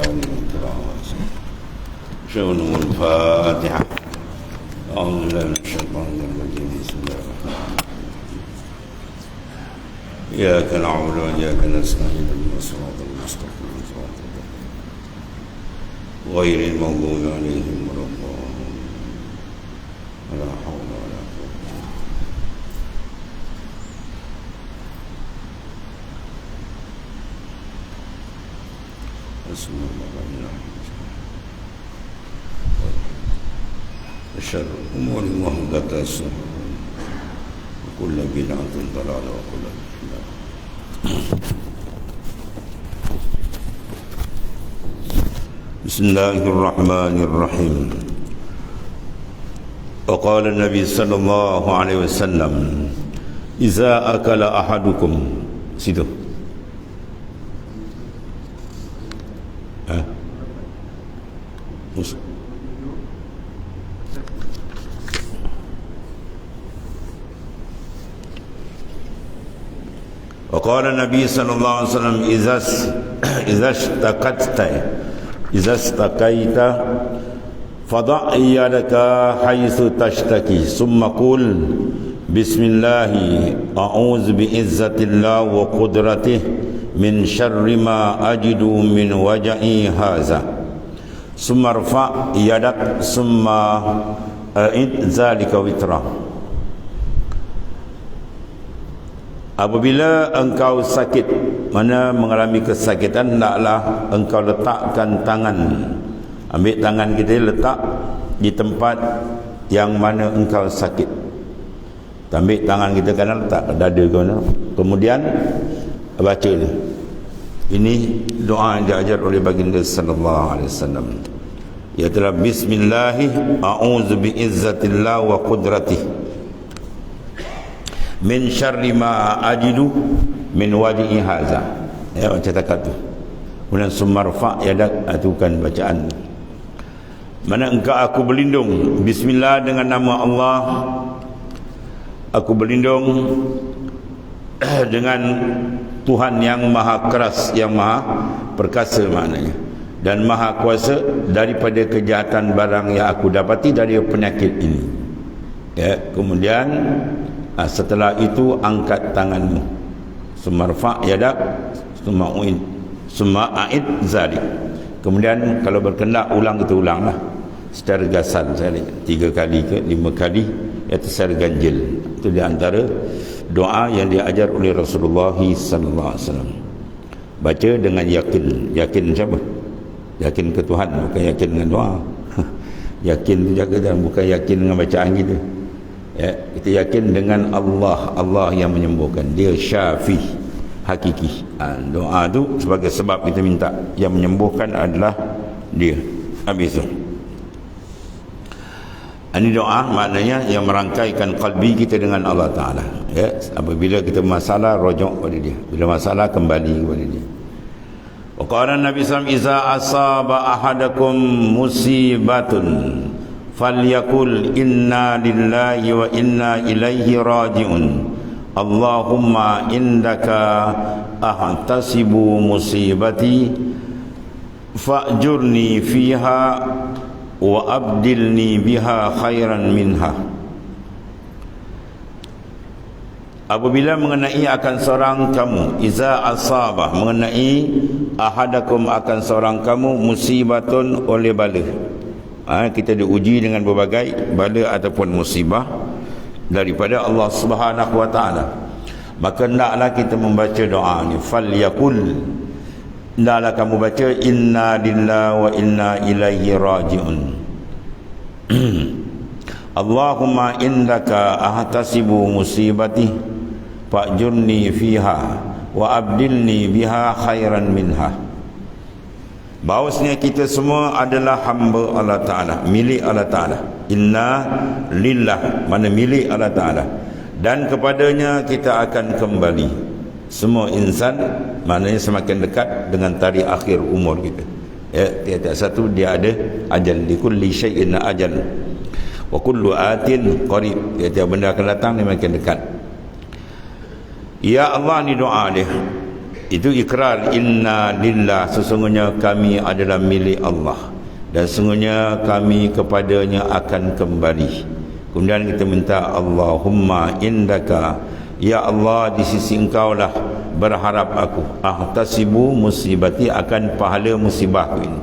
إخواني الكرام شؤون الفاتحة. أعوذ بالله من الشيطان الرجيم. بسم الله الرحمن الرحيم. إياك نعبد وإياك نستعين اهدنا الصراط المستقيم صراط الذين غير المغضوب عليهم ولا الضالين. ولا حول ولا قوة. بسم الله الرحمن الرحيم. وشر الأمور محدثاتها وكل بدعة ضلالة وكل ضلالة. بسم الله الرحمن الرحيم. وقال النبي صلى الله عليه وسلم إذا أكل أحدكم situ وقال النبي صلى الله عليه وسلم إذا اشتكيت فضع يدك حيث تشتكي ثم قل بسم الله أعوذ بعزة الله وقدرته من شر ما أجد من وجعي هذا ثم ارفع يدك ثم أعد ذلك وترا. Apabila engkau sakit, mana mengalami kesakitan, hendaklah engkau letakkan tangan, ambil tangan kita letak di tempat yang mana engkau sakit. Ambil tangan kita kanan letak ke dada kau, kemudian baca ni. Ini doa yang diajar oleh baginda sallallahu alaihi wasallam. Iaitu bismillah a'udzu biizzatillah wa qudratihi min syarri ma ajidu min wajhi hadza. Ya, baca takat tu. Kemudian sumarfa yadak, itu kan bacaan. Mana engkau aku berlindung, bismillah, dengan nama Allah aku berlindung dengan Tuhan yang maha keras, yang maha perkasa maknanya, dan maha kuasa daripada kejahatan barang yang aku dapati dari penyakit ini. Ya, kemudian setelah itu angkat tanganmu, sumarfa yadak, suma'id zalik. Kemudian kalau berkendak ulang, kita ulanglah secara gasan, saya lihat 3 kali ke 5 kali, iaitu secara ganjil. Itu di antara doa yang diajar oleh Rasulullah sallallahu alaihi wasallam. Baca dengan yakin. Yakin siapa? Yakin ke Tuhan, bukan yakin dengan doa. Yakin tu jaga, dan bukan yakin dengan bacaan kita. Ya, kita yakin dengan Allah, Allah yang menyembuhkan. Dia syafi hakiki. Doa tu sebagai sebab kita minta, yang menyembuhkan adalah dia. Habis tu, ini doa maknanya yang merangkaikan qalbi kita dengan Allah Ta'ala. Ya, apabila kita masalah, rojok pada dia. Bila masalah, kembali kepada dia. Wa qala Nabi SAW, iza asaba ahadakum musibatun falyakul inna lillahi wa inna ilaihi raji'un. Allahumma indaka ahtasibu musibati fa'jurni fiha wa abdilni biha khairan minha. Apabila mengenai akan seorang kamu, iza asabah, mengenai ahadakum akan seorang kamu, musibatun, oleh bala. Kita diuji dengan berbagai bala ataupun musibah daripada Allah Subhanahu wa taala, maka hendaklah kita membaca doa ni, falyakul, hendaklah kamu baca inna lillahi wa inna ilaihi raji'un. Allahumma indaka ahtasibu musibati fa'jurni fiha wa abdilni biha khairan minha. Bahawasanya kita semua adalah hamba Allah Ta'ala, milik Allah Ta'ala. Inna lillah, mana milik Allah Ta'ala, dan kepadanya kita akan kembali. Semua insan maknanya semakin dekat dengan tarikh akhir umur kita. Ya, tiap-tiap satu dia ada ajal. Li kulli syai'in ajal wa kullu atin qarib. Tiap-tiap benda akan datang, dia makin dekat. Ya Allah, ni doa dia. Itu ikrar, inna lillah, sesungguhnya kami adalah milik Allah dan sesungguhnya kami kepadanya akan kembali. Kemudian kita minta Allahumma indaka, ya Allah, di sisi engkau lah berharap aku, ahtasibu musibati, akan pahala musibahku ini.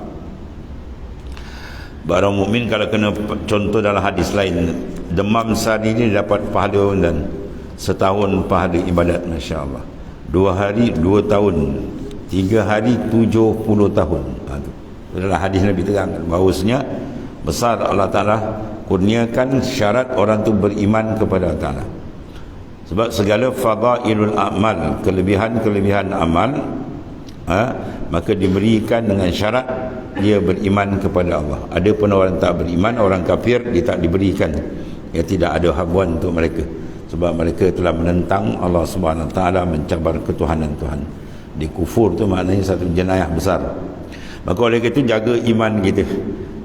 Barang mukmin kalau kena contoh dalam hadis lain, demam sehari ini dapat pahala dan setahun pahala ibadat, Masya Allah. 2 hari 2 tahun, 3 hari 70 tahun. Itu adalah hadis Nabi terangkan bahawasanya besar Allah Ta'ala kurniakan syarat orang tu beriman kepada Allah Ta'ala. Sebab segala fadailul amal, kelebihan-kelebihan amal, maka diberikan dengan syarat dia beriman kepada Allah. Ada pun orang tak beriman, orang kafir, dia tak diberikan. Ya, tidak ada habuan untuk mereka, sebab mereka telah menentang Allah Subhanahu Wa Taala, mencabar ketuhanan Tuhan. Di kufur tu maknanya satu jenayah besar. Maka oleh itu jaga iman kita.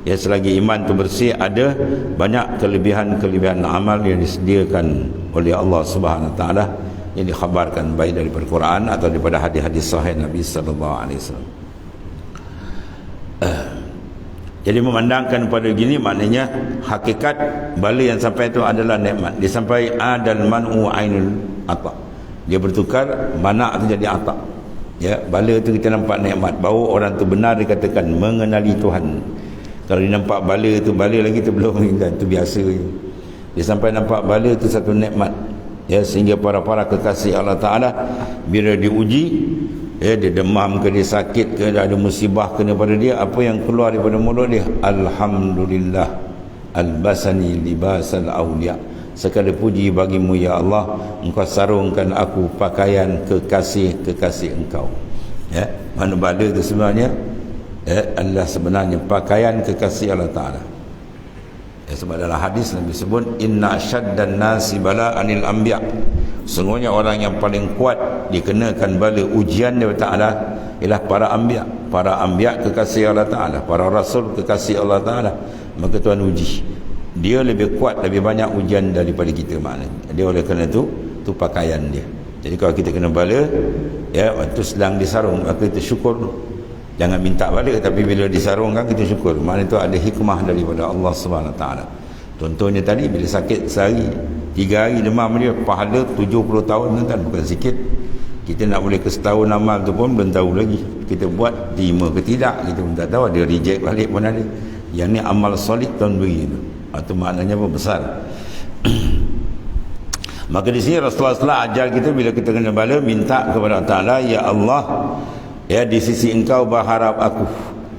Ya, selagi iman tu bersih, ada banyak kelebihan-kelebihan amal yang disediakan oleh Allah Subhanahu Wa Taala yang dikhabarkan baik daripada Quran atau daripada hadis-hadis sahih Nabi sallallahu alaihi wasallam. Jadi memandangkan pada gini maknanya hakikat bala yang sampai itu adalah nikmat. Dia sampai dan man'u ainul ata. Dia bertukar, mana tu jadi ata. Ya, bala tu kita nampak nikmat. Bahawa orang tu benar dikatakan mengenali Tuhan. Kalau dia nampak bala tu, bala lagi tu belum, tu biasa. Dia sampai nampak bala tu satu nikmat. Ya, sehingga para kekasih Allah Ta'ala bila diuji, ya, dia demam ke, dia sakit ke, ada musibah kena pada dia, apa yang keluar daripada mulut dia? Alhamdulillah albasani libasal awliya, segala puji bagimu ya Allah, engkau sarungkan aku pakaian kekasih-kekasih engkau. Ya, mana bala itu sebenarnya, ya, adalah sebenarnya pakaian kekasih Allah Ta'ala. Ya, sebab dalam hadis Nabi sebut inna syaddan nasi bala'anil anbiya, sungguhnya orang yang paling kuat dikenakan bala ujian daripada Ta'ala ialah para anbiya. Para anbiya kekasih Allah Ta'ala, para rasul kekasih Allah Ta'ala. Maka Tuhan uji dia lebih kuat, lebih banyak ujian daripada kita, maknanya dia. Oleh kerana itu pakaian dia. Jadi kalau kita kena bala, ya, waktu sedang disarung, maka kita syukur. Jangan minta balik, tapi bila disarungkan kita syukur. Maknanya itu ada hikmah daripada Allah Subhanahu Wa Taala. Contohnya tadi bila sakit sehari, 3 hari demam dia, pahala 70 tahun kan, bukan sikit. Kita nak boleh ke setahun amal tu pun belum tahu lagi. Kita buat terima ke tidak, kita pun tak tahu. Ada reject balik pun ada. Yang ni amal solid tahun beri tu. Itu maknanya pun besar. Maka di sini Rasulullah SAW ajar kita bila kita kena bala, minta kepada Allah Ta'ala, ya Allah, ya, di sisi engkau berharap aku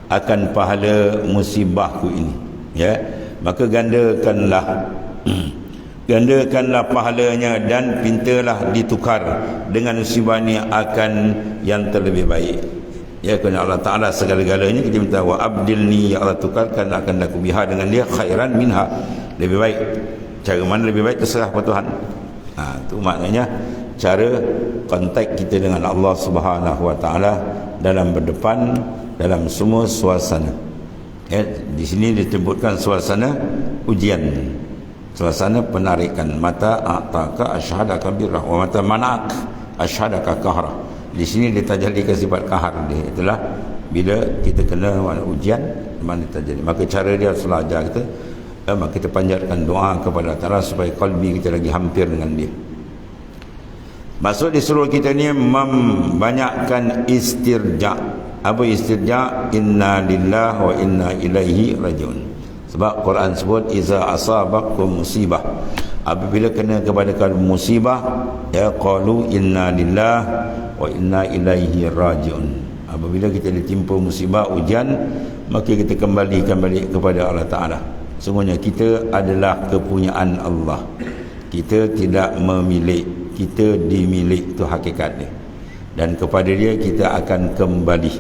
akan pahala musibahku ini. Ya, maka gandakanlah pahalanya dan pintalah ditukar dengan musibah ini akan yang terlebih baik. Ya, kerana Allah Ta'ala segala-galanya, kita minta wa abdilni, ya Allah, tukarkan akan aku biha dengan dia khairan minha, lebih baik. Cara mana lebih baik terserah pada Tuhan. Itu maknanya cara kontak kita dengan Allah Subhanahu Wa Taala dalam berdepan, dalam semua suasana. Ya, di sini disebutkan suasana ujian, suasana penarikan. Mata ataka asyhadaka birrah wa mata manak asyhadaka kahra. Di sini ditajalikan sifat kahar dia. Itulah bila kita kena ujian, mana terjadi. Maka cara dia Rasulullah ajar kita, maka kita panjatkan doa kepada Allah Ta'ala supaya kalbi kita lagi hampir dengan dia. Maksud disuruh kita ni membanyakkan istirja. Apa istirja? Inna lillahi wa inna ilaihi rajiun. Sebab Quran sebut iza asabakum musibah, apabila kena kepada kamu musibah, ya qalu inna lillahi wa inna ilaihi rajiun. Apabila kita ditimpa musibah, ujian, maka kita kembalikan balik kepada Allah Ta'ala. Semuanya kita adalah kepunyaan Allah. Kita tidak memilik, kita dimilik, itu hakikatnya. Dan kepada dia kita akan kembali.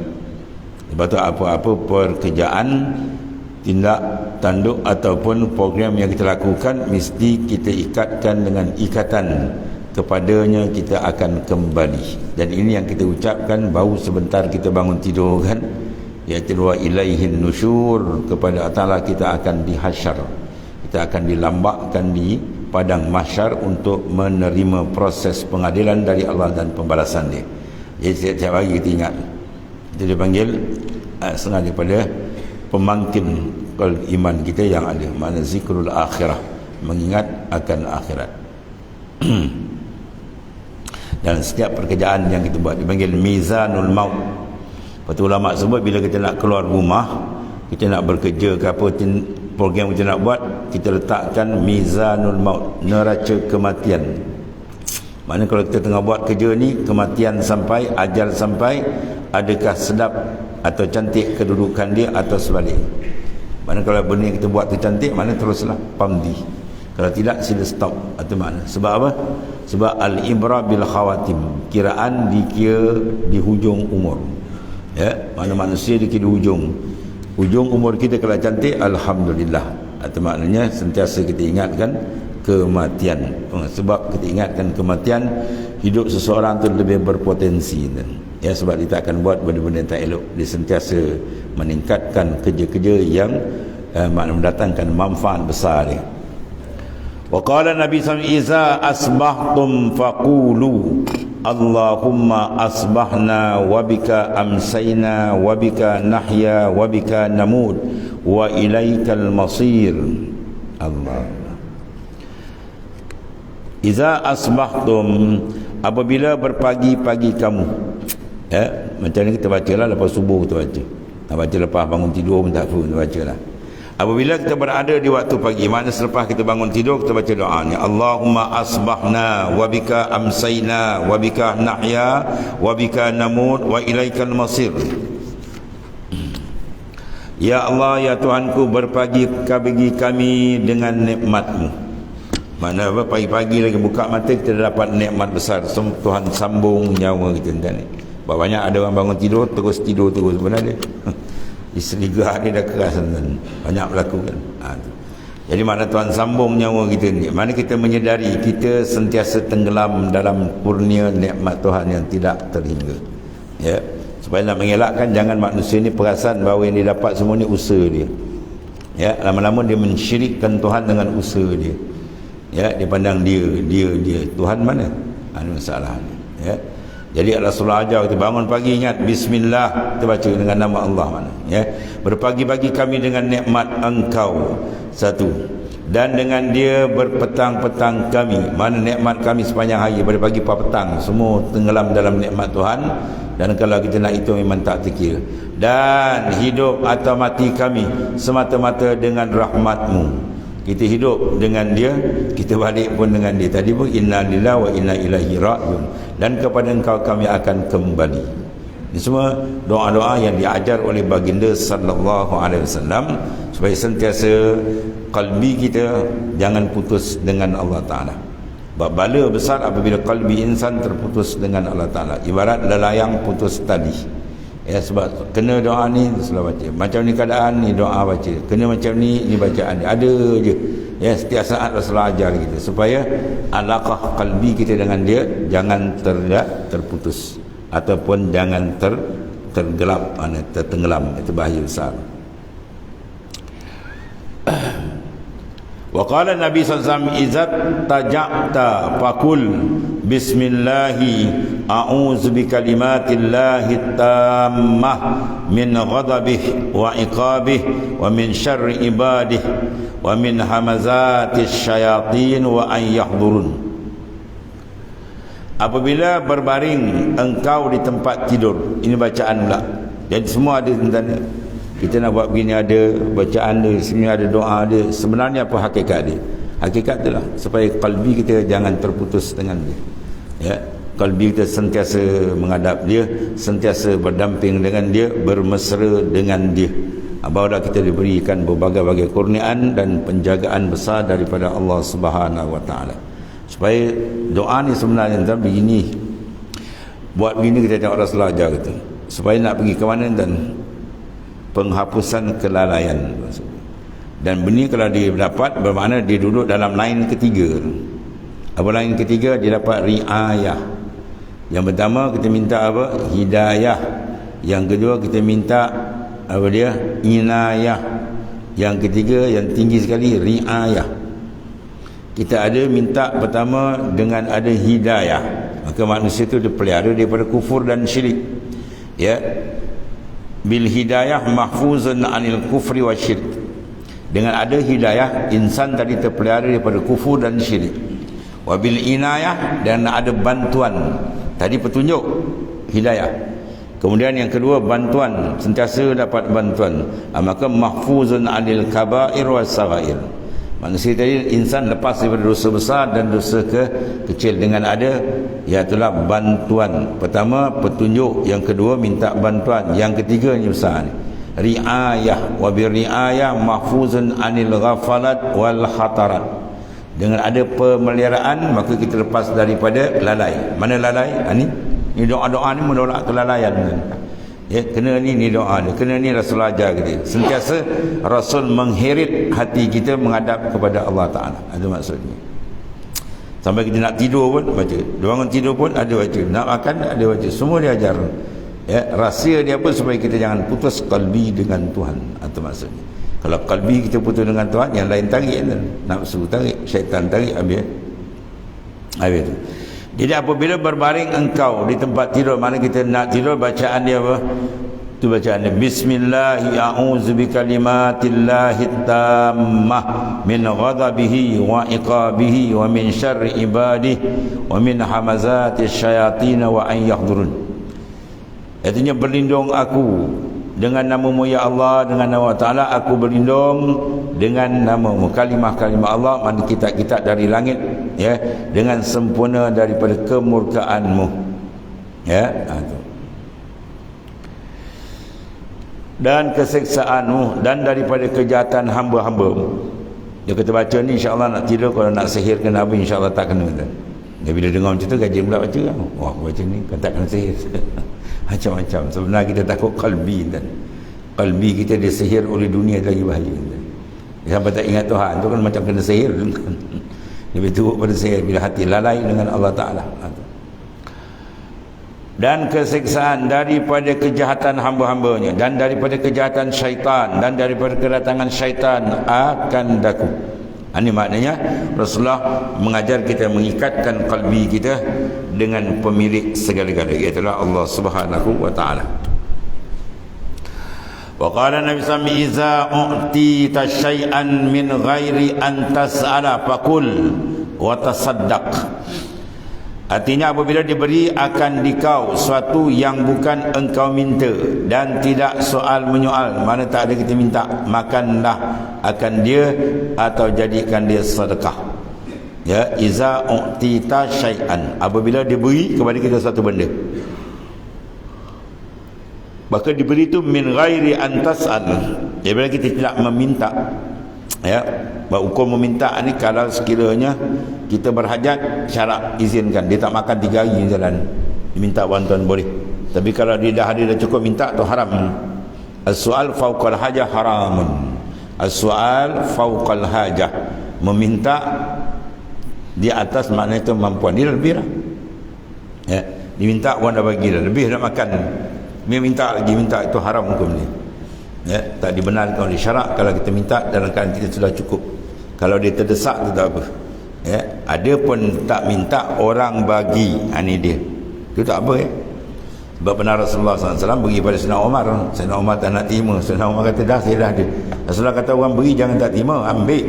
Sebab tu apa-apa pekerjaan, tindak tanduk ataupun program yang kita lakukan, mesti kita ikatkan dengan ikatan kepadanya kita akan kembali. Dan ini yang kita ucapkan baru sebentar kita bangun tidur kan, iaitu wa ilaihin nusyur, kepada Allah kita akan dihasyar, kita akan dilambakkan di padang mahsyar untuk menerima proses pengadilan dari Allah dan pembalasan dia. Jadi setiap hari kita ingat. Itu dia panggil setengah daripada pemangkin iman kita yang ada, makna zikrul akhirah, mengingat akan akhirat. Dan setiap pekerjaan yang kita buat dipanggil mizanul maut. Lepas ulama sebut bila kita nak keluar rumah, kita nak bekerja ke apa program kita nak buat, kita letakkan mizanul maut, neraca kematian. Maknanya kalau kita tengah buat kerja ni, kematian sampai, ajal sampai, adakah sedap atau cantik kedudukan dia atau sebalik. Maknanya kalau benda yang kita buat tu cantik, maknanya teruslah pamdi. Kalau tidak, sila stop. Itu makna. Sebab apa? Sebab al-ibra bil khawatim, kiraan dikira di hujung umur. Ya, mana manusia dikira di hujung umur kita. Kalau cantik, alhamdulillah. Itu maknanya sentiasa kita ingatkan kematian. Sebab kita ingatkan kematian, hidup seseorang tu lebih berpotensi. Ya, sebab dia tak akan buat benda-benda yang tak elok. Dia sentiasa meningkatkan kerja-kerja yang mendatangkan manfaat besar dia. Wa qala Nabi SAW, iza asbahtum faqulu Allahumma asbahna wabika amsayna wabika nahya wabika namut wa ilaikal masir. Allah. Iza asbahtum, apabila berpagi-pagi kamu. Ya, macam ni kita bacalah lepas subuh kita baca. Nak baca lepas bangun tidur pun tak apa, kita bacalah. Apabila kita berada di waktu pagi, maknanya selepas kita bangun tidur, kita baca doa ni, Allahumma asbahna wabika amsayna wabika nahya wabika namut wa ilaikal masir. Ya Allah, ya Tuhanku, berpagi kami dengan nikmat-Mu. Mana apa, pagi-pagi lagi buka mata kita dapat nikmat besar. Tuhan sambung nyawa kita ni. Banyak ada orang bangun tidur terus sebenarnya. Isteri gerah dia dah keras, banyak berlaku kan. Jadi mana Tuhan sambung nyawa kita ni, mana kita menyedari kita sentiasa tenggelam dalam kurnia nikmat Tuhan yang tidak terhingga. Ya, supaya nak mengelakkan jangan manusia ni perasan bahawa yang dia dapat semua ni usaha dia. Ya, lama-lama dia mensyirikkan Tuhan dengan usaha dia. Ya, dia pandang dia Tuhan mana? Ini masalah ni. Ya. Jadi Rasulullah ajar kita bangun pagi ingat bismillah, kita baca dengan nama Allah mana. Ya. Berpagi-pagi kami dengan nikmat Engkau satu, dan dengan dia berpetang-petang kami, mana nikmat kami sepanjang hari pada pagi petang semua tenggelam dalam nikmat Tuhan. Dan kalau kita nak hitung memang tak terkira. Dan hidup atau mati kami semata-mata dengan rahmat-Mu. Kita hidup dengan dia, kita balik pun dengan dia. Tadi pun inna lillahi wa inna ilaihi rajiun, dan kepada Engkau kami akan kembali. Ini semua doa-doa yang diajar oleh baginda sallallahu alaihi wasallam supaya sentiasa kalbi kita jangan putus dengan Allah Taala. Bala besar apabila kalbi insan terputus dengan Allah Taala, ibarat lelayang putus tali. Ya, sebab kena doa ni selalu baca. Macam ni keadaan ni doa baca. Kena macam ni bacaan ni. Ada je. Ya, setiap saat Rasulullah ajar kita supaya alaqah qalbi kita dengan dia jangan terputus ataupun jangan tergelap, tertenggelam. Itu bahaya besar. Wa qala Nabi sallallahu alaihi wasallam, izat taja'ta faqul bismillahi a'udzu bikalimatillahi tammah min ghadabihi wa iqabihi wa min syarri ibadihi wa min hamazati syayatin wa an yahdurun. Apabila berbaring engkau di tempat tidur, ini bacaan pula. Jadi semua ada tentang kita nak buat begini, ada bacaan dia, sebenarnya ada doa dia. Sebenarnya apa hakikat dia? Hakikat itulah supaya kalbi kita jangan terputus dengan dia. Ya, kalbi kita sentiasa menghadap dia, sentiasa berdamping dengan dia, bermesra dengan dia. Barulah kita diberikan berbagai-bagai kurniaan dan penjagaan besar daripada Allah Subhanahu wa taala. Supaya doa ni sebenarnya tentang begini. Buat begini kita tengok Rasulullah ajar kita. Supaya nak pergi ke mana dan penghapusan kelalaian. Dan benih kalau dia dapat bermakna dia duduk dalam line ketiga. Apa line ketiga? Dia dapat riayah. Yang pertama kita minta apa? Hidayah. Yang kedua kita minta apa dia? Inayah. Yang ketiga yang tinggi sekali riayah. Kita ada minta pertama dengan ada hidayah. maka manusia itu dipelihara daripada kufur dan syirik. Ya, bil hidayah mahfuzun anil kufri wa syirik. Dengan ada hidayah, insan tadi terpelihara daripada kufur dan syirik. Wa bil inayah, dan ada bantuan. Tadi petunjuk, hidayah. Kemudian yang kedua, bantuan, sentiasa dapat bantuan. Maka mahfuzun anil kabair was saghair. Manusia tadi, insan lepas daripada dosa besar dan dosa kecil dengan ada, iaitulah bantuan. Pertama petunjuk, yang kedua minta bantuan, yang ketiga ni besar ni, riayah. Wa bi riayah mahfuzun anil ghafalat wal khatarat. Dengan ada pemeliharaan, maka kita lepas daripada lalai. Mana lalai? Ni doa-doa ni menolak kelalaian kan. Ya, kena ni doa dia, kena ni Rasul ajar kita. Sentiasa Rasul mengheret hati kita menghadap kepada Allah Ta'ala. Itu maksudnya. Sampai kita nak tidur pun baca, bangun tidur pun ada baca, nak makan ada baca, semua dia ajar. Ya, rahsia dia pun supaya kita jangan putus kalbi dengan Tuhan. Itu maksudnya. Kalau kalbi kita putus dengan Tuhan, yang lain tarik, nafsu tarik, syaitan tarik, habis itu. Jadi apabila berbaring engkau di tempat tidur, mana kita nak tidur, bacaan dia apa? Itu bacaan dia, Bismillahi a'udzu bikalimatillahi tammah min ghadabihi wa iqabihi wa min syarri ibadihi wa min hamazati syayatin wa an yahdurun. Artinya berlindung aku dengan nama-Mu ya Allah, dengan nama Ta'ala aku berlindung dengan nama-Mu. Kalimah-kalimah Allah, mana kitab-kitab dari langit, ya, dengan sempurna daripada kemurkaan-Mu. Ya, itu. Dan keseksaanmu, dan daripada kejahatan hamba-hamba-Mu. Dia kata baca ni, insya-Allah nak tidur, kalau nak sihir ke Nabi, insya-Allah tak kena. Dia bila dengar macam tu, gaji pula baca. Wah, baca ni kan tak kena sihir. Macam-macam. Sebenarnya kita takut kalbi kan. Kalbi kita disihir oleh dunia lagi bahaya kan? Sampai tak ingat Tuhan tu kan macam kena sihir kan? Lebih teruk pada sihir bila hati lalai dengan Allah Ta'ala. Dan keseksaan daripada kejahatan hamba-hambanya, dan daripada kejahatan syaitan, dan daripada kedatangan syaitan akan daku. Ini maknanya Rasulullah mengajar kita mengikatkan kalbi kita dengan pemilik segala-galanya, iaitulah Allah Subhanahu wa Ta'ala. Wa qala Nabi sallallahu alaihi wasallam, "Iza u'tita syai'an min ghairi an tas'ala faqul wa tasaddaq." Artinya apabila diberi akan dikau suatu yang bukan engkau minta, dan tidak soal menyoal, mana tak ada kita minta, makanlah akan dia atau jadikan dia sedekah. Ya, iza u'tita syai'an, apabila diberi kepada kita satu benda, maka diberi itu min ghairi an tas'al, apabila kita tidak meminta. Ya, hukum meminta ni kalau sekiranya kita berhajat, syarat izinkan. Dia tak makan 3 hari jalan, diminta bantuan boleh. Tapi kalau dia dah ada dah cukup minta tu haram. As-su'al fauqal hajah haramun. As-su'al fauqal hajah, meminta di atas makna itu kemampuan dia lebih lah. Ya, diminta orang dah bagi dah, lebih nak makan, dia minta lagi, minta, itu haram hukum ni. Ya, tak dibenarkan oleh syarak kalau kita minta dalam keadaan kita sudah cukup. Kalau dia terdesak tu tak apa. Ya, ada pun tak minta orang bagi, ini dia, itu tak apa. Ya, sebab benar Rasulullah SAW bagi pada Sayyidina Umar. Sayyidina Umar tak nak terima. Sayyidina Umar kata dah, saya dah ada. Rasulullah kata orang beri jangan tak terima, ambil.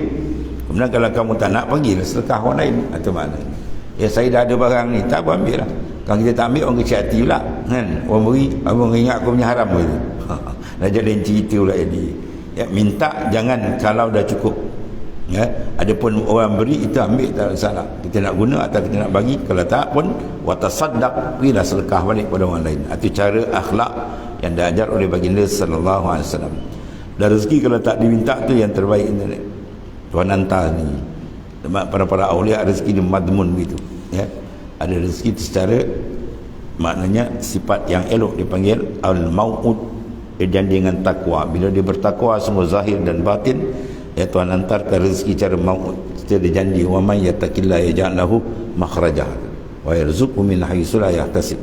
Kemudian kalau kamu tak nak, pergilah sedekah orang lain. Itu mana? Ya, saya dah ada barang ni, tak apa, ambil lah. Kalau kita tak ambil, orang kecil hati pula kan? Orang beri, abang ingat aku punya haram ke? Dah jadi cerita pula jadi. Ya, minta jangan kalau dah cukup. Ya, adapun orang beri itu ambil, tak salah. Kita nak guna atau kita nak bagi, kalau tak pun watasaddaq, berilah sedekah balik pada orang lain. Itu cara akhlak yang diajar oleh baginda sallallahu alaihi wasallam. Dan rezeki kalau tak diminta tu yang terbaik ni. Tuhan hantar ni. Para awliya rezeki dia madmun gitu. Ya, ada rezeki secara maknanya sifat yang elok dipanggil al-mau'ud, janji dengan takwa. Bila dia bertakwa semua zahir dan batin, ya, Tuhan hantarkan rezeki cara mau'ud. Dia janji, wa man yattaqillaha yaj'al lahu makhraja wa yarzuqhu min haitsu la yahtasib.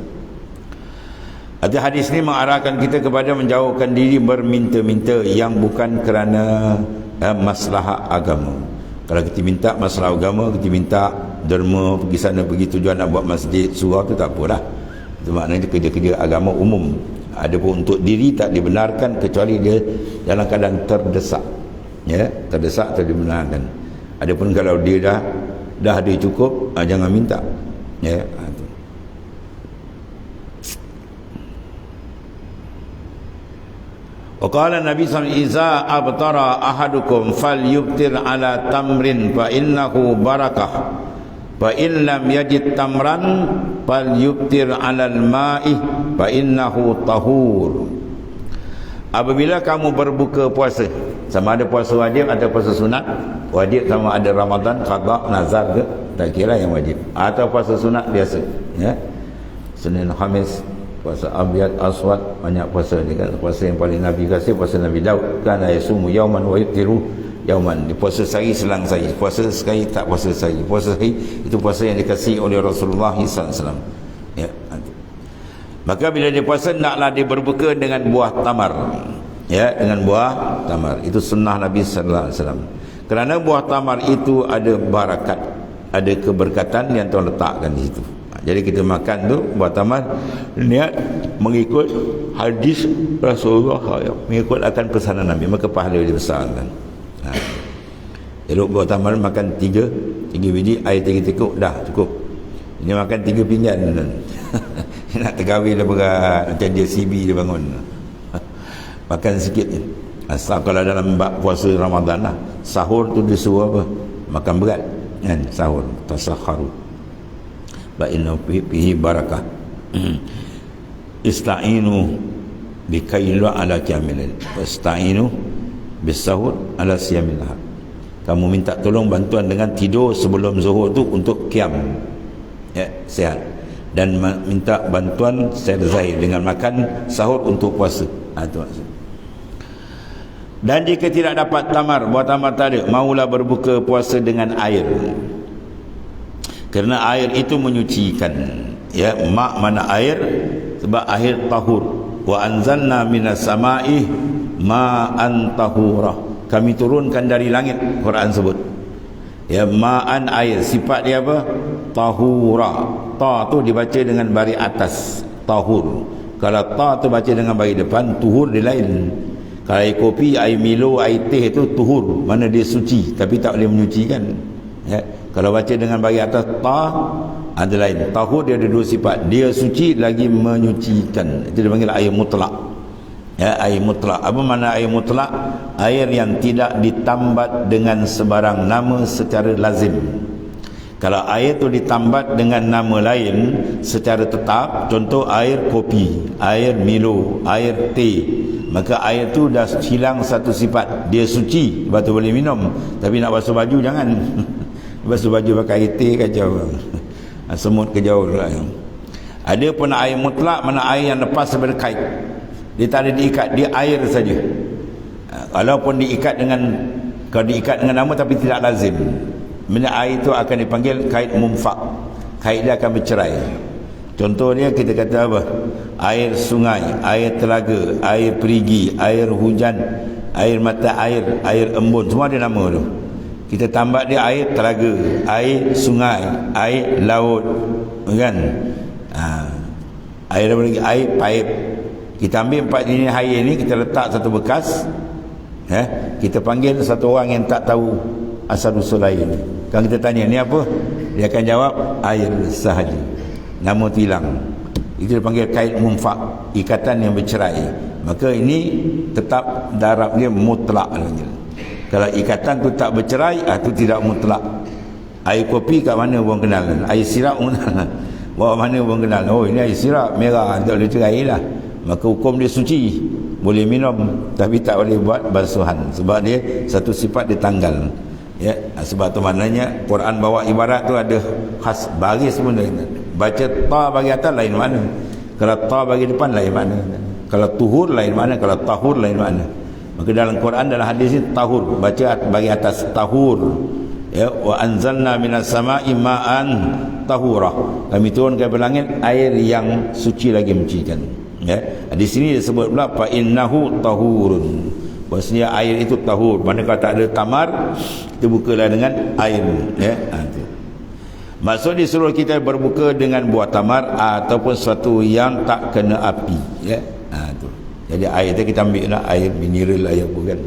Ada hadis ni mengarahkan kita kepada menjauhkan diri berminta-minta yang bukan kerana masalah agama. Kalau kita minta masalah agama, kita minta derma, pergi sana pergi tujuan nak buat masjid, surau tu tak apalah. Itu maknanya kerja-kerja agama umum. Adapun untuk diri tak dibenarkan kecuali dia dalam keadaan terdesak. Ya, terdesak atau dibenarkan. Adapun kalau dia dah ada cukup, jangan minta. Ya. Waqala Nabi SAW, iza abtara ahadukum falyubtir ala tamrin fa innahu barakah, fa in lam yajid tamran falyubtir ala al-ma'i fa innahu tahur. Apabila kamu berbuka puasa, sama ada puasa wajib atau puasa sunat, wajib sama ada Ramadan, qada, nazar ke, tak kira yang wajib, atau puasa sunat biasa, ya, Senin, Khamis, puasa abyad, aswad, banyak puasa ni kan. Puasa yang paling Nabi kasih puasa Nabi Daud, kan yasumu yauman wa yutiru yauman. Dia puasa sehari selang sehari, puasa sekali tak puasa sehari. Puasa sehari itu puasa yang dikasih oleh Rasulullah SAW. Ya. Maka bila dia puasa, naklah dia berbuka dengan buah tamar. Ya, dengan buah tamar. Itu sunnah Nabi SAW. Kerana buah tamar itu ada barakat, ada keberkatan yang Tuhan letakkan di situ. Jadi kita makan tu buah tamar, niat mengikut hadis Rasulullah, mengikut akan pesanan Nabi, maka pahala dia besar kan. Elok buah tamar makan 3 biji, air 3 tekuk dah cukup. Ini makan 3 pinggan kan. Nak terkawin dah berat, macam JCB dia bangun. Makan sikit je. Asal kalau dalam puasa Ramadan lah, sahur tu dia suruh apa? Makan berat kan, sahur, tasakharu. Ba'inna fihi barakah. Ista'inu bikailu ala kiamilin, wasta'inu bisahur ala siyamillah. Kamu minta tolong bantuan dengan tidur sebelum zuhur tu untuk kiam, ya, sihat, dan minta bantuan secara zahir dengan makan sahur untuk puasa. Itu maksud. Dan jika tidak dapat tamar, buah tamar tak ada, maulah berbuka puasa dengan air, kerana air itu menyucikan. Ya, mana air? Sebab air tahur. Wa anzalna minas sama'i ma'an tahura. Kami turunkan dari langit, Quran sebut. Ya, ma'an air, sifat dia apa? Tahura. Ta tu dibaca dengan bari atas, tahur. Kalau ta tu baca dengan bari depan, tuhur dia lain. Kalau air kopi, air Milo, air teh itu tuhur, mana dia suci tapi tak boleh menyucikan. Ya. Kalau baca dengan bagi atas ta, ada lain. Tahur dia ada 2 sifat, dia suci lagi menyucikan. Itu dipanggil air mutlak. Ya, air mutlak. Apa makna air mutlak? Air yang tidak ditambat dengan sebarang nama secara lazim. Kalau air tu ditambat dengan nama lain secara tetap, contoh air kopi, air Milo, air teh, maka air tu dah hilang satu sifat, dia suci, lepas tu boleh minum. Tapi nak basuh baju jangan. Basuh baju pakai air teh kacau. Semut kejauh pula. Ada pun air mutlak, mana air yang lepas daripada kait. Dia tak ada diikat, dia air saja. Walaupun diikat dengan, kalau diikat dengan nama tapi tidak lazim. Bila air itu akan dipanggil kait mumfak. Kait dia akan bercerai. Contohnya kita kata apa? Air sungai, air telaga, air perigi, air hujan, air mata air, air embun, semua ada nama tu. Kita tambah dia air telaga, air sungai, air laut, kan? Air apa lagi? Air paip. Kita ambil 4 jenis air ni, kita letak satu bekas, kita panggil satu orang yang tak tahu asal usul air ni. Kalau kita tanya ni apa, dia akan jawab air sahaja, nama tu hilang. Itu dipanggil kait mumfak, ikatan yang bercerai. Maka ini tetap darab dia mutlak. Kalau ikatan tu tak bercerai, tu tidak mutlak. Air kopi kat mana orang kenal, air sirap bawa mana orang kenal, oh ini air sirap merah, tak boleh cerai lah. Maka hukum dia suci, boleh minum tapi tak boleh buat basuhan, sebab dia satu sifat dia tanggal. Ya, sebab tu maknanya Quran bawa ibarat tu ada khas baris pun dia. Baca ta bagi atas lain mana, kalau ta bagi depan lain mana, kalau tuhur lain mana, kalau tahur lain mana. Maka dalam Quran, dalam hadis ni tahur, baca bagi atas tahur. Ya, wa anzalna minas sama'i ma'an tahura. Kami turunkan dari langit air yang suci lagi mencikan. Ya, di sini disebut pula fa innahu tahurun. Maksudnya air itu tahur. Mana kalau tak ada tamar, kita bukalah dengan air. Ya, Maksud disuruh kita berbuka dengan buah tamar ataupun sesuatu yang tak kena api, ya. Tu. Jadi air tu kita ambil lah, air mineral, air apa kan.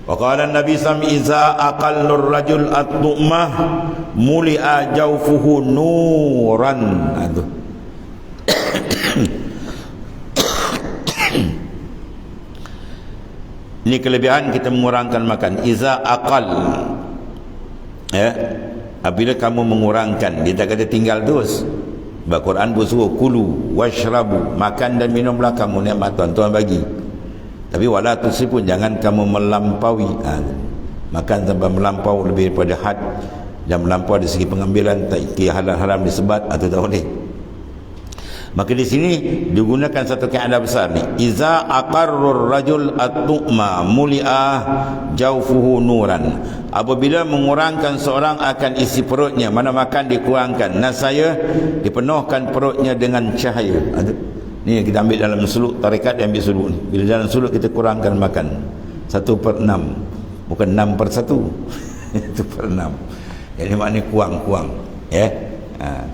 Wa qala Nabi sallallahu alaihi wasallam iza aqallur rajul at-tu'mah muli'a jawfuhu nuran. Tu. Ini kelebihan kita mengurangkan makan. Iza aqal, ya, apabila kamu mengurangkan, dia tak kata tinggal terus. Sebab Quran pun suruh kulu washrabu, makan dan minumlah kamu nikmat Tuhan bagi. Tapi wala tusrifun, jangan kamu melampaui. Makan sampai melampau lebih daripada had, dan melampau dari segi pengambilan, tak kira halal haram disebat atau tak boleh. Maka di sini digunakan satu kaedah besar ni. Iza aqarrur rajul at-tu'ma muli'ah jawfuhu nuran. Apabila mengurangkan seorang akan isi perutnya, mana makan dikurangkan, nasaya dipenuhkan perutnya dengan cahaya. Ni kita ambil dalam suluk tarekat, dia ambil suluk ni. Bila dalam suluk kita kurangkan makan 1/6, bukan 6/1. 1/6. Jadi maknanya kurang, ya.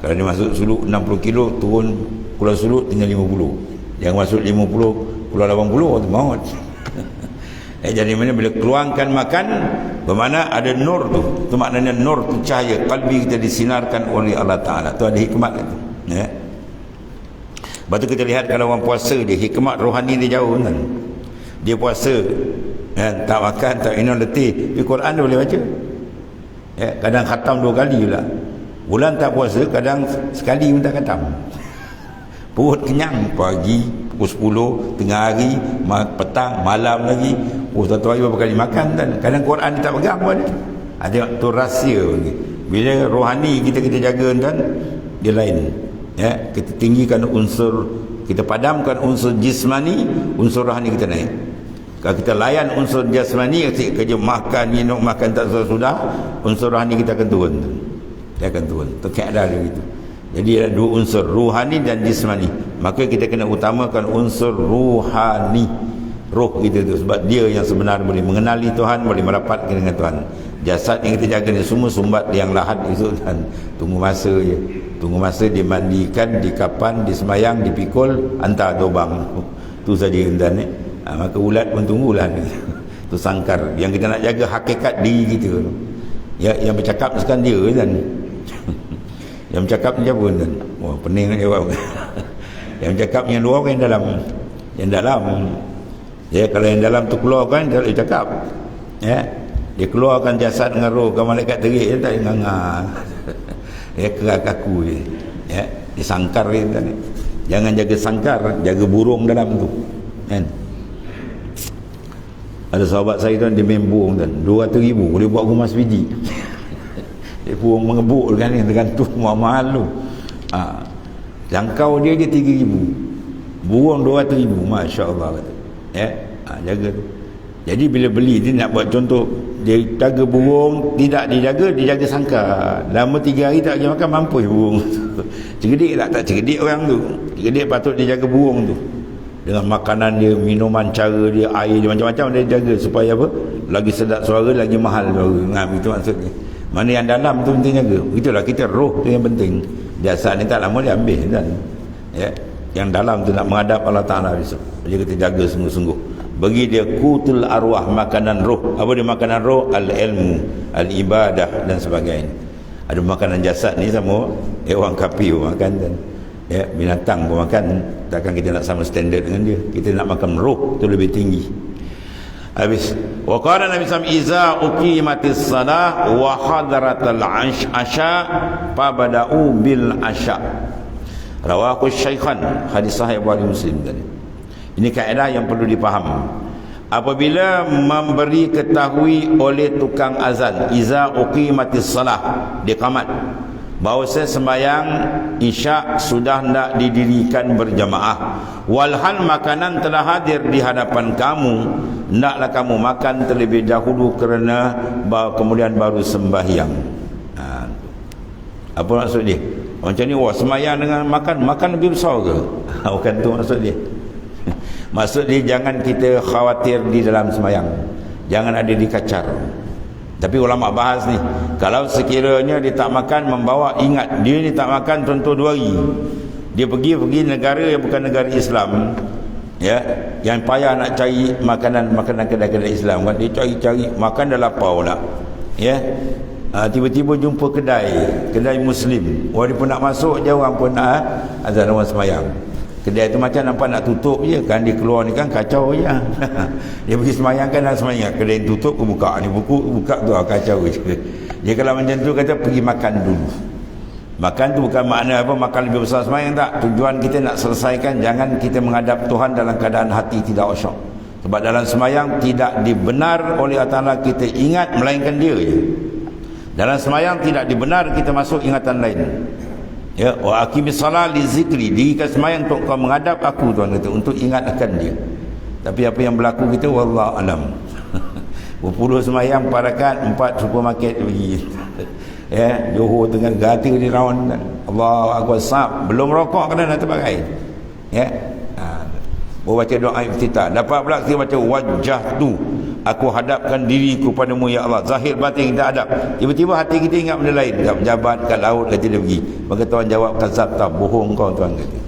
Kalau dia masuk suluk 60 kilo, turun keluar suluk tinggal 50. Yang masuk 50 keluar 80 tu maut. Jadi mana bila keluarkan makan, bermakna ada nur tu. Tu maknanya nur tu cahaya kalbi kita disinarkan oleh Allah Taala. Tu ada hikmat tu, ya. Lepas tu kita lihat kalau orang puasa dia, hikmat rohani dia jauh kan. Dia puasa, ya, tak makan, tak minum, letih, di Quran dia boleh baca. Ya, kadang khatam 2 kali pula. Bulan tak puasa, kadang sekali pun tak khatam. Perut kenyang, pagi pukul 10, tengah hari, petang, malam lagi. Satu hari berapa kali makan kan. Kadang Quran dia tak pegang pun. Tengok tu rahsia ni. Bila rohani kita jaga kan, dia lain. Ya, kita tinggikan unsur, kita padamkan unsur jismani, unsur rohani kita naik. Kalau kita layan unsur jasmani, kerja makan, minum, makan tak sudah, unsur rohani kita akan turun. Dia akan turun. Itu kaedah dia begitu. Jadi ada 2 unsur, ruhani dan jismani. Maka kita kena utamakan unsur ruhani, roh kita tu, sebab dia yang sebenar boleh mengenali Tuhan, boleh merapatkan dengan Tuhan. Jasad yang kita jaga ni semua sumbat yang lahat itu kan. Tunggu masa je. Tunggu masa dimandikan, dikapan, disemayang, dipikul, hantar dobang. Tu saja tuan, maka ulat pun tunggulah ni. Tu sangkar. Yang kita nak jaga hakikat diri kita. Ya, yang bercakap sekarang dia kan. Yang bercakap ni siapa kan? Wah, pening nak jawab. Yang bercakap yang luar kan yang dalam. Yang dalam. Ya, kalau yang dalam tu keluarkan, dia tak cakap. Ya, dia keluarkan jasad dengan roh, kalau malaikat terik dia tak nganga. Ya, kerak kaku je. Ya, dia sangkar dia tadi. Jangan jaga sangkar, jaga burung dalam tu. Kan? Ada sahabat saya tu, dia main burung tu 200,000 boleh buat rumah sebiji. Dia burung mengebuk kan, tergantung mahal tu. Jangkau dia 3,000, burung 200,000, masya-Allah. Ya, jaga tu. Jadi bila beli dia nak buat contoh, dia jaga burung, tidak dijaga sangkar. Lama 3 hari tak bagi makan, mampus burung. Cerdik tak cerdik orang tu. Cerdik patut dia jaga burung tu. Dengan makanan dia, minuman, cara dia, air dia, macam-macam dia jaga supaya apa? Lagi sedap suara, lagi mahal suara. Itu maksudnya. Mana yang dalam tu penting jaga. Itulah kita, roh tu yang penting. Jasad ni tak lama dia ambil kan. Ya. Yang dalam tu nak menghadap Allah Ta'ala besok. Jadi kita jaga sungguh-sungguh. Bagi dia kutul arwah, makanan roh. Apa dia makanan roh? Al-ilmu, al-ibadah dan sebagainya. Ada makanan jasad ni sama orang kafir makan kan. Ya, binatang pun makan, takkan kita nak sama standard dengan dia. Kita nak makan roh tu lebih tinggi. Habis wa qala Nabi sallallahu alaihi wasallam iza uqimatis salah wa hadaratal asya fabada'u bil asya. Rawahu Syaikhan, hadis sahih Bukhari Muslim tadi. Ini kaedah yang perlu dipaham. Apabila memberi ketahui oleh tukang azan, iza uqimatis salah, dia qamat, bahawa sembahyang isyak sudah hendak didirikan berjamaah, walhal makanan telah hadir di hadapan kamu, hendaklah kamu makan terlebih dahulu kerana kemudian baru sembahyang. Apa maksud dia? Macam ni, wah sembahyang dengan makan lebih besar ke? Bukan tu maksud dia. Maksud dia jangan kita khawatir di dalam sembahyang, jangan ada dikacar. Tapi ulama bahas ni, kalau sekiranya dia tak makan, membawa, ingat dia ni tak makan contoh 2 hari, dia pergi negara yang bukan negara Islam, ya, yang payah nak cari makanan kedai-kedai Islam kan, dia cari makan dah lapar pula, ya. Tiba-tiba jumpa kedai Muslim, dia pun nak masuk je, orang pun nak azan orang semayang. Kedai tu macam nampak nak tutup je kan, dia keluar ni kan kacau je. Dia pergi semayang kan, nak semayang, kedai tutup pun buka, ni buka tu kacau je. Dia kalau macam tu kata pergi makan dulu. Makan tu bukan makna apa makan lebih besar semayang, tak. Tujuan kita nak selesaikan, jangan kita menghadap Tuhan dalam keadaan hati tidak khusyuk. Sebab dalam semayang tidak dibenar oleh Allah Ta'ala kita ingat melainkan dia je. Dalam semayang tidak dibenar kita masuk ingatan lain. Ya, wa aqimis salat li zikri, dirikan semayang untuk kau menghadap aku, Tuhan kata, untuk ingat akan dia. Tapi apa yang berlaku kita wallahu alam. Berpuluh semayang 4 rakaat, 4 supermarket pergi. Ya, Johor dengan gati di rawan. Allah akbar, sab, belum rokok kena nak terpakai. Ya. Baca doa iftitah. Dapat pula kita baca wajah tu, aku hadapkan diriku padamu ya Allah. Zahir batin kita hadap. Tiba-tiba hati kita ingat benda lain, kat pejabat, kat laut, kata dia pergi. Maka Tuhan jawab, kazabta, bohong kau, Tuhan kata.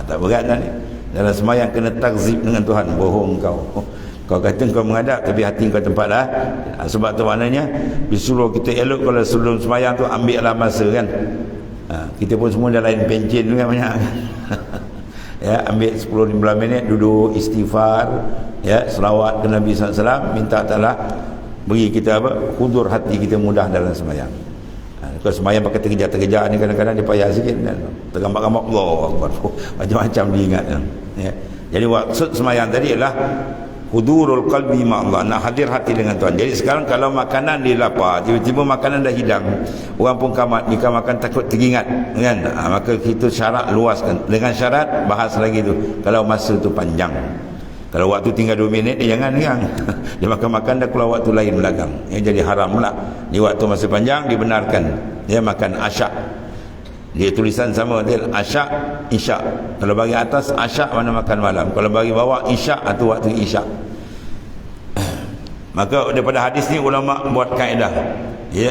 Tak berat kan ni. Dalam semayang kena takzib dengan Tuhan, bohong kau. Kau kata kau menghadap, tapi hati kau tempat dah. Sebab tu maknanya disuruh kita elok kalau sebelum semayang tu ambillah masa kan. Kita pun semua dah lain pencen kan banyak. Ya, ambil 10-15 minit duduk istighfar, ya, selawat ke Nabi SAW, minta Ta'ala beri kita apa, hudur hati kita mudah dalam semayang. Kalau semayang pakai terkejar-terkejar ni kadang-kadang dia payah sikit kan, tergambar-gambar Allah Akbar, macam-macam diingat kan? Ya. Jadi maksud semayang tadi adalah hudurul qalbi ma'allah, nak hadir hati dengan Tuhan. Jadi sekarang kalau makanan dia lapar, tiba-tiba makanan dah hidang, orang pun kamat, jika makan takut teringat kan, maka kita syarat luaskan. Dengan syarat bahas lagi tu, kalau masa tu panjang, kalau waktu tinggal 2 minit dia jangan kan. Dia makan dah keluar waktu lain belakang, jadi haram pula. Di waktu masa panjang dibenarkan dia makan asyak. Dia tulisan sama dia, asyak isyak. Kalau bagi atas asyak mana makan malam, kalau bagi bawah isyak atau waktu isyak. Maka daripada hadis ni ulama buat kaedah, ya,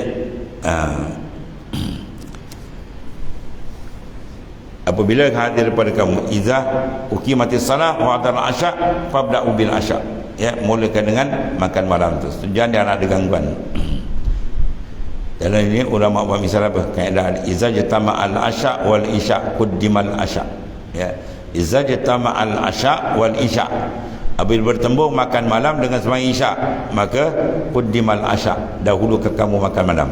apabila hadir daripada kamu, iza uqimatis salah wa adal asyak fabda'u bil asyak, ya, mulakan dengan makan malam tu, jangan ada gangguan. Dalam ini ulama buat misal apa? Kaedah iza jatama al asyak wal isyak quddimal asyak, ya, iza jatama al asyak wal isyak, apabila bertembung makan malam dengan sembahyang isyak, maka quddimal asyak, dahulu ke kamu makan malam.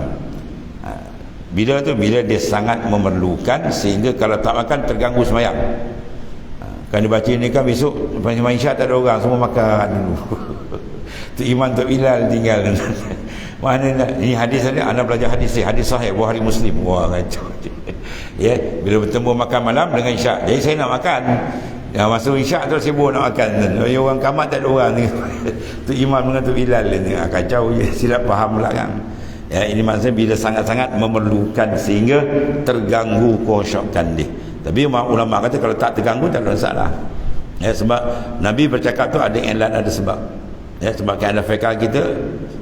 Bila tu, bila dia sangat memerlukan, sehingga kalau tak makan terganggu sembahyang. Kan dibaca ni kan besok sembahyang isyak tak ada orang, semua makan dulu. Tu Iman tu Bilal tinggal. Mana nak, ini hadis ni, anda belajar hadis sahih Bukhari Muslim. Wah, kacau. Ya, bila bertemu makan malam dengan isyak. Jadi saya nak makan. Ya, masuk isyak terus sibuk nak makan. Orang kamat tak ada orang ni. Tu Imam dengan tu Bilal ni. Kacau je, silap faham pula kan. Ya, ini maksudnya bila sangat-sangat memerlukan sehingga terganggu khusyukan dia. Tapi ulama kata kalau tak terganggu tak ada masalah. Ya, sebab Nabi bercakap tu ada ilat, ada sebab. Ya, sebab kaedah fiqh kita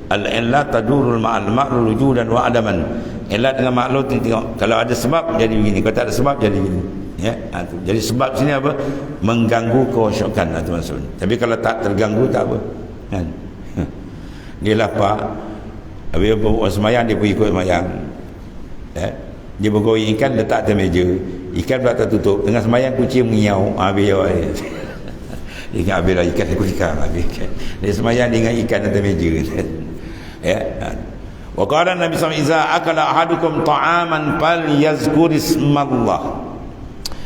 al-illat tadurul ma'al ma'lul wujudan wa adaman. Ilat dengan maklul tengok, kalau ada sebab jadi begini, kalau tak ada sebab jadi begini. Ya, tu. Jadi sebab sini apa? Mengganggu khusyukan, itu maksud. Tapi kalau tak terganggu tak apa. Kan? Dia lapar, habis semayang dia pergi ikut semayang. Ya. Dia bergoreng ikan letak atas meja. Ikan pula tak tutup. Tengah semayang kucing mengiau. Habis ingat habis lah ikan kucing. Habis ikan. Dia semayang dia ingat ikan atas meja. Ya. Wa qala Nabi SAW, iza akala ahadukum ta'aman falyazkur ismallah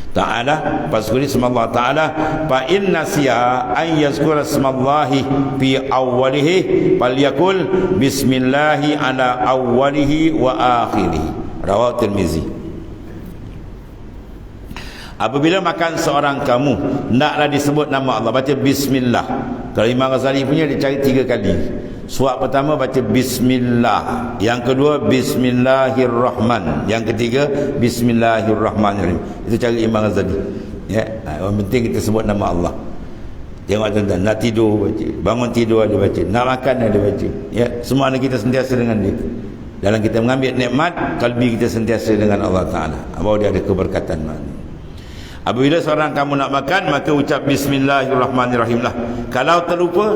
ta'ala, fazkur ismallah ta'ala, fa inna siya an yazkur ismallahi fi awwalihi falyakul bismillahi ala awwalihi wa akhirih. Rawahu Tirmizi. Apabila makan seorang kamu, naklah disebut nama Allah, baca bismillah. Kalau Imam Ghazali punya dia cari 3 kali. Suap pertama baca bismillah, yang kedua bismillahirrahman, yang ketiga bismillahirrahmanirrahim. Itu cara Imam Ghazali. Ya, yang penting kita sebut nama Allah. Tengok tuan-tuan, nak tidur baca, bangun tidur ada baca, nak makan ada baca. Ya, semua kita sentiasa dengan dia. Dalam kita mengambil nikmat, kalbi kita sentiasa dengan Allah Ta'ala. Bahawa dia ada keberkatan mana. Apabila seorang kamu nak makan, maka ucap Bismillahirrahmanirrahim lah. Kalau terlupa,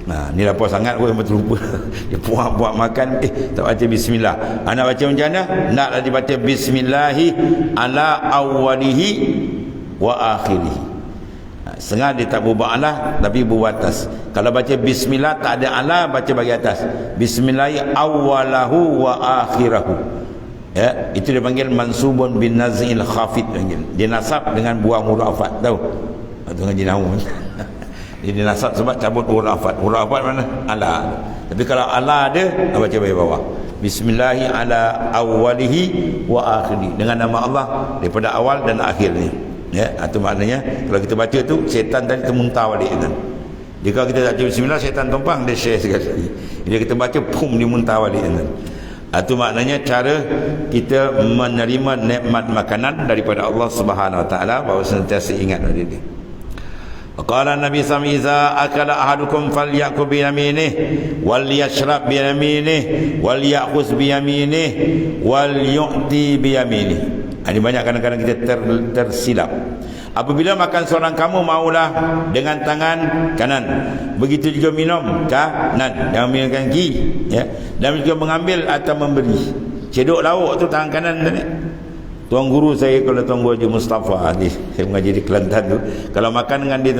nah, ni lapar sangat pun yang terlupa. Dia buat makan, tak baca Bismillah. Nak baca macam mana? Naklah dibaca Bismillahi ala awwalihi wa akhirihi. Setengah dia tak berubah ala, tapi berubah atas. Kalau baca Bismillah tak ada ala, baca bagi atas. Bismillahi awwalahu wa akhirahu. Ya, itu dia panggil mansubun bin nazil khafid panggil. Dia nasab dengan buang huruf afat, tahu? Itu ngaji nahwu. Dia nasab sebab cabut huruf afat. Huruf afat mana? Ala. Tapi kalau ala ada, baca bagi bawah. Bismillahi ala awwalihi wa akhirih. Dengan nama Allah daripada awal dan akhirnya. Ya, itu maknanya kalau kita baca tu syaitan tadi termuntah balik kan. Jika kita tak baca bismillah, syaitan tumpang dia share sekali. Bila kita baca pum dia muntah balik kan. Itu maknanya cara kita menerima nikmat makanan daripada Allah Subhanahu Wa Taala, bahawa sentiasa ingat pada dia. Qala Nabi sallallahu alaihi wasallam, "Iza akala ahadukum falyakul bi yaminih wal yashrab bi yaminih wal ya'khuz bi yaminih wal yu'ti bi yaminih." Ini banyak kadang-kadang kita tersilap. Apabila makan seorang kamu, maulah dengan tangan kanan. Begitu juga minum kanan, jangan minum kaki, ya. Dan juga mengambil atau memberi. Cedok lauk tu tangan kanan tadi. Tuan guru saya, kalau Tuan Guru Haji Mustafa ni, saya mengaji di Kelantan tu, kalau makan dengan dia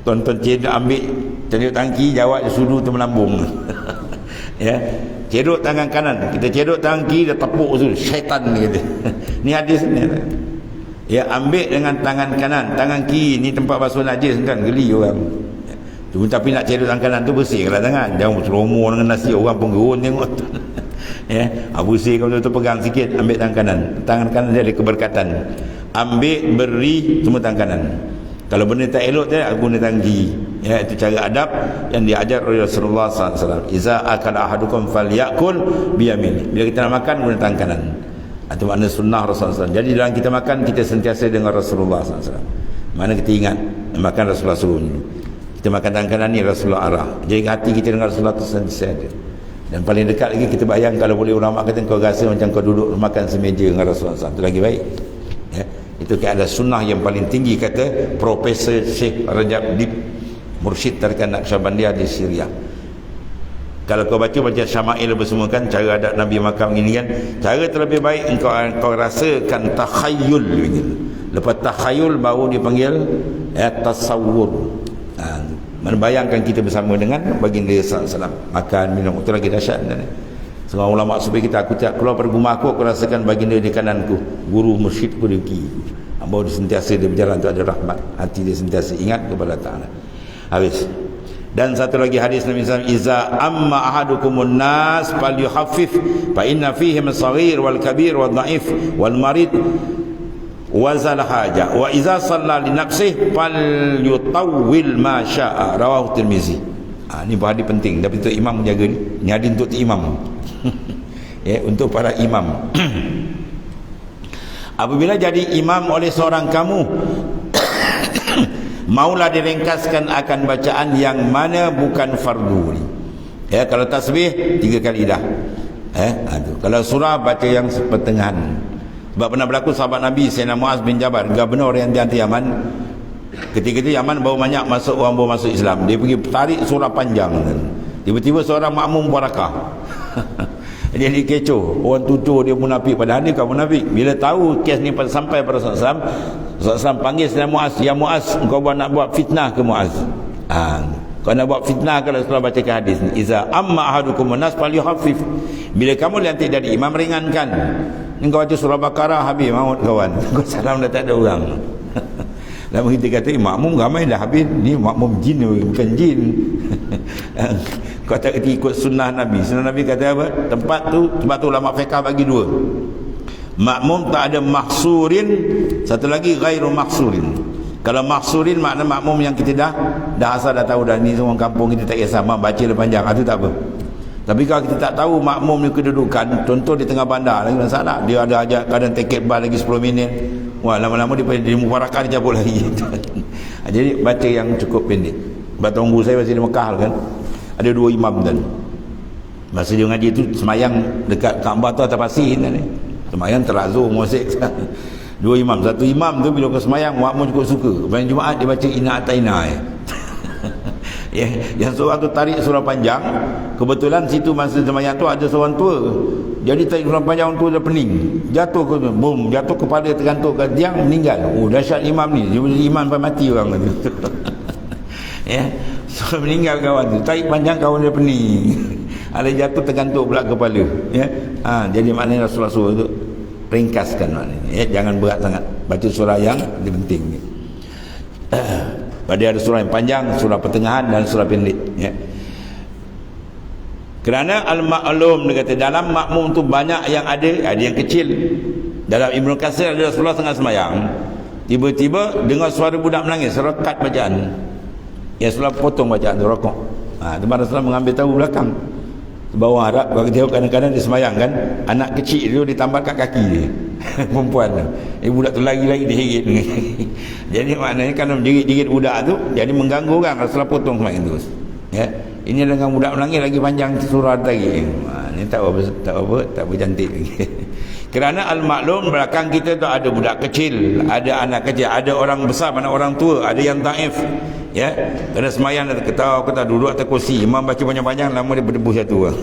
tuan-tuan cedok, ambil cedok tangki, jawab sudu tu melambung. Ya, cedok tangan kanan, kita cedok tangan kiri, dia tepuk tu, syaitan ni kata. Ni hadis ni. Ya, ambil dengan tangan kanan, tangan kiri ni tempat basuh najis kan, geli orang. Tapi nak cedok tangan kanan tu bersihkanlah tangan, jangan seromo dengan nasi, orang pun gerun tengok. Ya, bersihkan betul-betul, pegang sikit, ambil tangan kanan dia ada keberkatan. Ambil, beri, semua tangan kanan. Kalau benda tak elok tu, aku guna tangan kiri. Ya, itu cara adab yang diajar oleh Rasulullah SAW. Iza akala ahadukum falyakul biyamini. Bila kita nak makan, guna tangan kanan. Itu makna sunnah Rasulullah SAW. Jadi dalam kita makan, kita sentiasa dengan Rasulullah SAW. Mana kita ingat makan Rasulullah suruh. Kita makan tangan kanan ni Rasulullah arah. Jadi hati kita dengan Rasulullah itu sentiasa ada. Dan paling dekat lagi kita bayang, kalau boleh ulama kata kau rasa macam kau duduk makan semeja dengan Rasulullah SAW, itu lagi baik. Ya, itu ada sunnah yang paling tinggi, kata Profesor Syekh Rajab Dib, Mursyid Tarikat Naqsyabandiyah di Syria. Kalau kau baca Syama'il bersama kan, cara adab Nabi makan ini kan, cara terlebih baik engkau rasakan takhayyul. Lepas takhayyul baru dipanggil tasawwur. Membayangkan kita bersama dengan baginda sallallahu makan, minum. Itu lagi dahsyat. Seorang ulama supaya kita, aku tak keluar dari rumah aku rasakan baginda di kananku, guru mursyidku di kiri. Bahawa dia sentiasa dia berjalan tu ada rahmat, hati dia sentiasa ingat kepada Ta'ala. Habis. Dan satu lagi hadis Nabi SAW, iza amma ahadukumun nas falyukhaffif fa inna fihim as-saghir wal kabir wal dhaif wal marid wazal haja wa iza shalla li nafsihi falyutawwil ma syaa, rawahu Tirmizi. Ni hadis penting, tapi untuk imam menjaga ni. Ni hadis untuk imam. Ya, untuk para imam. Apabila jadi imam oleh seorang kamu, maulah diringkaskan akan bacaan yang mana bukan fardu ni. Ya, kalau tasbih 3 kali dah. Kalau surah baca yang pertengahan. Sebab pernah berlaku sahabat Nabi Sayyidina Muaz bin Jabal, gubernur yang di Yaman. Ketika itu Yaman baru banyak masuk orang baru masuk Islam. Dia pergi tarik surah panjang. Tiba-tiba seorang makmum barakah. Dia dikecoh, orang tutur dia munafik, padahal dia bukan munafik. Bila tahu kes ni sampai pada Rasulullah SAW panggil Sayyidina Muaz, ya Muaz, engkau nak buat fitnah ke Muaz? Kau nak buat fitnah kalau Rasulullah bacakan hadis ni, iza amma ahadukum nas falyukhaffif. Bila kamu dilantik jadi imam, ringankan. Engkau baca surah Baqarah habis maut kawan. Kau salam dah tak ada orang. Lalu kita kata makmum ramai dah habis, ni makmum jin bukan jin. Kau tak kerti ikut sunnah Nabi. Sunnah Nabi kata apa? Tempat tu ulama fiqh bagi 2. Makmum tak ada mahsurin, satu lagi ghairu mahsurin. Kalau mahsurin makna makmum yang kita dah asal dah tahu dah, ni orang kampung kita tak kisah mak baca dia panjang, itu tak apa. Tapi kalau kita tak tahu makmum ni kedudukan, contoh di tengah bandar lagi masalah, dia ada ajak kadang tiket bar lagi 10 minit. Wah, lama-lama dia mufarakah, dia cabut lagi. Jadi baca yang cukup pendek. Batang guru saya masih di Mekah kan, ada 2 imam dan masa dia ngaji tu semayang dekat Kaabah tu atas pasir kan, semayang terazur musik. 2 imam, satu imam tu bila kau semayang makmum cukup suka, pada Jumaat dia baca Inna Ataina ya, yang seorang tu tarik surah panjang, kebetulan situ masa semayang tu ada seorang tua, jadi tarik surah panjang tu dah pening, jatuh ke boom, jatuh kepala tergantung ke tiang, meninggal. Oh dahsyat imam ni, dia boleh iman sampai mati orang tu. Ya, so meninggal kawan tu, tarik panjang kawan dia pening. Ada jatuh tergantung pula kepala, ya. Jadi maknanya Rasulullah suruh tu ringkaskan maknanya, ya, jangan berat sangat, baca surah yang penting ni. Pada ada surah yang panjang, surah pertengahan dan surah pendek, ya. Kerana al-ma'lum, dia kata dalam makmum tu banyak yang ada yang kecil. Dalam Ibnu Katsir ada Rasulullah tengah semayang, tiba-tiba dengar suara budak menangis, rekat bacaan. Ya, Rasulullah potong bacaan tu, rokok. Rasulullah mengambil tahu belakang bawah harap, bagi tengok kadang-kadang dia semayang kan, anak kecil tu ditambal kat kaki dia. Perempuan tu, budak tu lagi-lagi dihirit. Jadi maknanya kalau menjerit-jerit budak tu jadi mengganggu orang, Rasulullah potong semayang terus, ya. Ini dengan budak menangis lagi panjang surah lagi. Ini tak apa cantik lagi. Kerana al-maklum belakang kita tu ada budak kecil, ada anak kecil, ada orang besar, mana orang tua, ada yang taif, ya. Kena semayang ketawa duduk atas kursi, imam baca panjang-panjang, lama dia berdebu satu.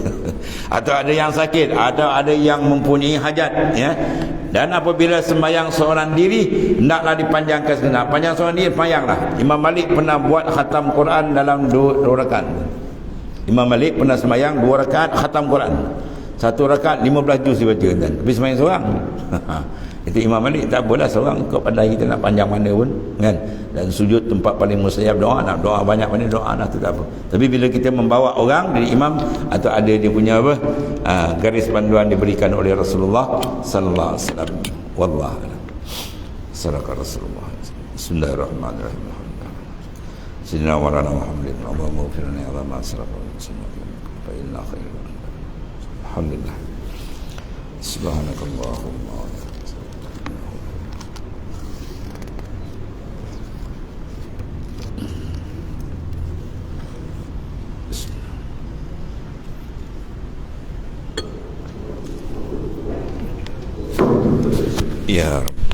Atau ada yang sakit, ada yang mempunyai hajat, ya. Dan apabila semayang seorang diri, hendaklah dipanjangkan segenap. Panjang seorang diri, semayanglah. Imam Malik pernah buat khatam Quran dalam 2 rakaat. Imam Malik pernah semayang 2 rakaat khatam Quran. 1 rakaat 15 juz dibaca kan. Tapi semayang seorang. Itu Imam Malik, tak apalah seorang, kau pandai kita nak panjang mana pun kan. Dan sujud tempat paling mustajab doa, nak doa banyak mana doa nak tu tak apa. Tapi bila kita membawa orang dari imam atau ada dia punya apa, garis panduan diberikan oleh Rasulullah sallallahu alaihi wasallam. Wallahu a'lam. Sadaqah Rasulullah. Bismillahirrahmanirrahim. Sayyidina wa lana Muhammadin Allahumma ighfir lana wa ma asrafa wa fa inna khairan. Alhamdulillah. Subhanakallahumma. Ya Rabbi.